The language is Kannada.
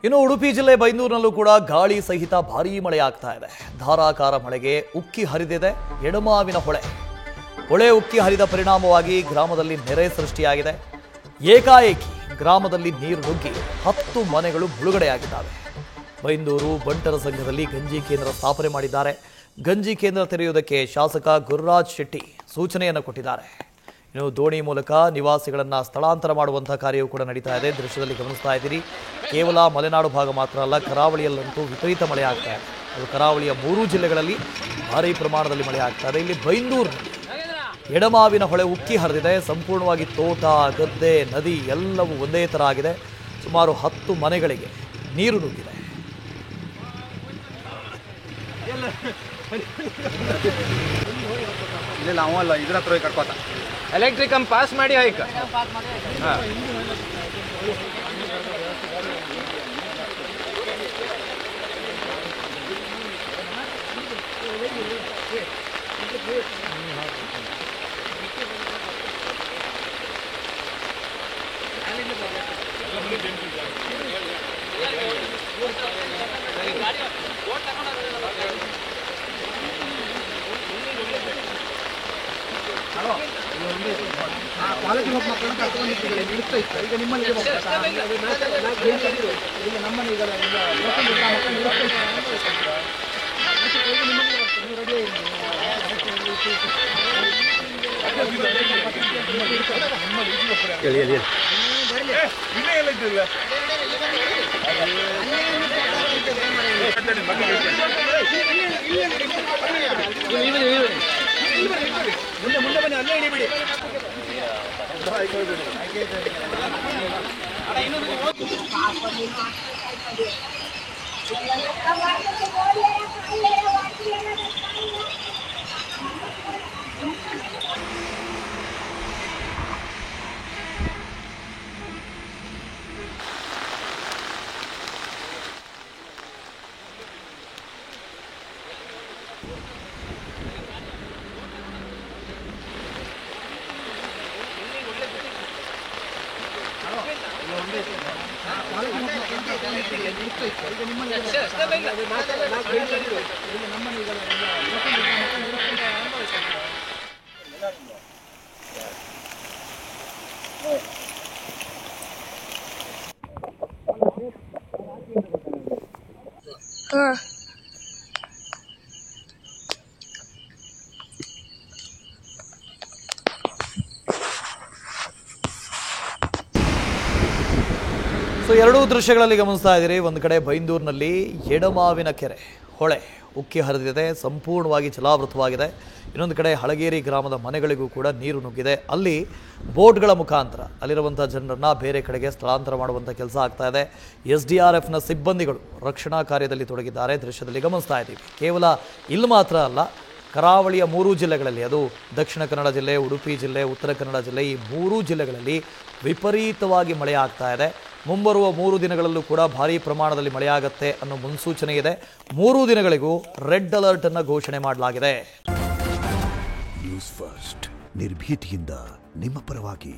ಇನ್ನು ಉಡುಪಿ ಜಿಲ್ಲೆ ಬೈಂದೂರಿನಲ್ಲೂ ಕೂಡ ಗಾಳಿ ಸಹಿತ ಭಾರೀ ಮಳೆ ಆಗ್ತಾ ಇದೆ. ಧಾರಾಕಾರ ಮಳೆಗೆ ಉಕ್ಕಿ ಹರಿದಿದೆ ಎಡಮಾವಿನ ಹೊಳೆ. ಹೊಳೆ ಉಕ್ಕಿ ಹರಿದ ಪರಿಣಾಮವಾಗಿ ಗ್ರಾಮದಲ್ಲಿ ನೆರೆ ಸೃಷ್ಟಿಯಾಗಿದೆ. ಏಕಾಏಕಿ ಗ್ರಾಮದಲ್ಲಿ ನೀರು ನುಗ್ಗಿ 10 ಮನೆಗಳು ಮುಳುಗಡೆಯಾಗಿದ್ದಾವೆ. ಬೈಂದೂರು ಬಂಟರ ಸಂಘದಲ್ಲಿ ಗಂಜಿ ಕೇಂದ್ರ ಸ್ಥಾಪನೆ ಮಾಡಿದ್ದಾರೆ. ಗಂಜಿ ಕೇಂದ್ರ ತೆರೆಯುವುದಕ್ಕೆ ಶಾಸಕ ಗುರುರಾಜ್ ಶೆಟ್ಟಿ ಸೂಚನೆಯನ್ನು ಕೊಟ್ಟಿದ್ದಾರೆ. ಇನ್ನು ದೋಣಿ ಮೂಲಕ ನಿವಾಸಿಗಳನ್ನು ಸ್ಥಳಾಂತರ ಮಾಡುವಂತಹ ಕಾರ್ಯವೂ ಕೂಡ ನಡೀತಾ ಇದೆ. ದೃಶ್ಯದಲ್ಲಿ ಗಮನಿಸ್ತಾ ಇದ್ದೀರಿ. ಕೇವಲ ಮಲೆನಾಡು ಭಾಗ ಮಾತ್ರ ಅಲ್ಲ, ಕರಾವಳಿಯಲ್ಲಂತೂ ವಿಪರೀತ ಮಳೆ ಆಗ್ತಾ ಇದೆ. ಅದು ಕರಾವಳಿಯ 3 ಜಿಲ್ಲೆಗಳಲ್ಲಿ ಭಾರೀ ಪ್ರಮಾಣದಲ್ಲಿ ಮಳೆ ಆಗ್ತಾ ಇದೆ. ಇಲ್ಲಿ ಬೈಂದೂರಿನಲ್ಲಿ ಎಡಮಾವಿನ ಹೊಳೆ ಉಕ್ಕಿ ಹರಿದಿದೆ. ಸಂಪೂರ್ಣವಾಗಿ ತೋಟ, ಗದ್ದೆ, ನದಿ ಎಲ್ಲವೂ ಒಂದೇ ಥರ ಆಗಿದೆ. ಸುಮಾರು 10 ಮನೆಗಳಿಗೆ ನೀರು ನುಗ್ಗಿದೆ. ಎಲೆಕ್ಟ್ರಿಕ್ ಪಾಸ್ ಮಾಡಿ ಹೈಕ ಎರಡೂ ದೃಶ್ಯಗಳಲ್ಲಿ ಗಮನಿಸ್ತಾ ಇದ್ದೀರಿ. ಒಂದು ಕಡೆ ಬೈಂದೂರಿನಲ್ಲಿ ಎಡಮಾವಿನ ಕೆರೆ ಹೊಳೆ ಉಕ್ಕಿ ಹರಿದಿದೆ, ಸಂಪೂರ್ಣವಾಗಿ ಜಲಾವೃತವಾಗಿದೆ. ಇನ್ನೊಂದು ಕಡೆ ಹಳಗೇರಿ ಗ್ರಾಮದ ಮನೆಗಳಿಗೂ ಕೂಡ ನೀರು ನುಗ್ಗಿದೆ. ಅಲ್ಲಿ ಬೋಟ್ಗಳ ಮುಖಾಂತರ ಅಲ್ಲಿರುವಂಥ ಜನರನ್ನು ಬೇರೆ ಕಡೆಗೆ ಸ್ಥಳಾಂತರ ಮಾಡುವಂಥ ಕೆಲಸ ಆಗ್ತಾ ಇದೆ. SDRFನ ಸಿಬ್ಬಂದಿಗಳು ರಕ್ಷಣಾ ಕಾರ್ಯದಲ್ಲಿ ತೊಡಗಿದ್ದಾರೆ. ದೃಶ್ಯದಲ್ಲಿ ಗಮನಿಸ್ತಾ ಇದ್ದೀವಿ. ಕೇವಲ ಇಲ್ಲಿ ಮಾತ್ರ ಅಲ್ಲ, ಕರಾವಳಿಯ 3 ಜಿಲ್ಲೆಗಳಲ್ಲಿ, ಅದು ದಕ್ಷಿಣ ಕನ್ನಡ ಜಿಲ್ಲೆ, ಉಡುಪಿ ಜಿಲ್ಲೆ, ಉತ್ತರ ಕನ್ನಡ ಜಿಲ್ಲೆ, ಈ 3 ಜಿಲ್ಲೆಗಳಲ್ಲಿ ವಿಪರೀತವಾಗಿ ಮಳೆ ಆಗ್ತಾ ಇದೆ. ಮುಂಬರುವ 3 ದಿನಗಳಲ್ಲೂ ಕೂಡ ಭಾರೀ ಪ್ರಮಾಣದಲ್ಲಿ ಮಳೆಯಾಗುತ್ತೆ ಅನ್ನೋ ಮುನ್ಸೂಚನೆ ಇದೆ. 3 ದಿನಗಳಿಗೂ ರೆಡ್ ಅಲರ್ಟ್ ಅನ್ನು ಘೋಷಣೆ ಮಾಡಲಾಗಿದೆ. ನ್ಯೂಸ್ ಫಸ್ಟ್ ನಿರ್ಭೀತಿಯಿಂದ ನಿಮ್ಮ ಪರವಾಗಿ.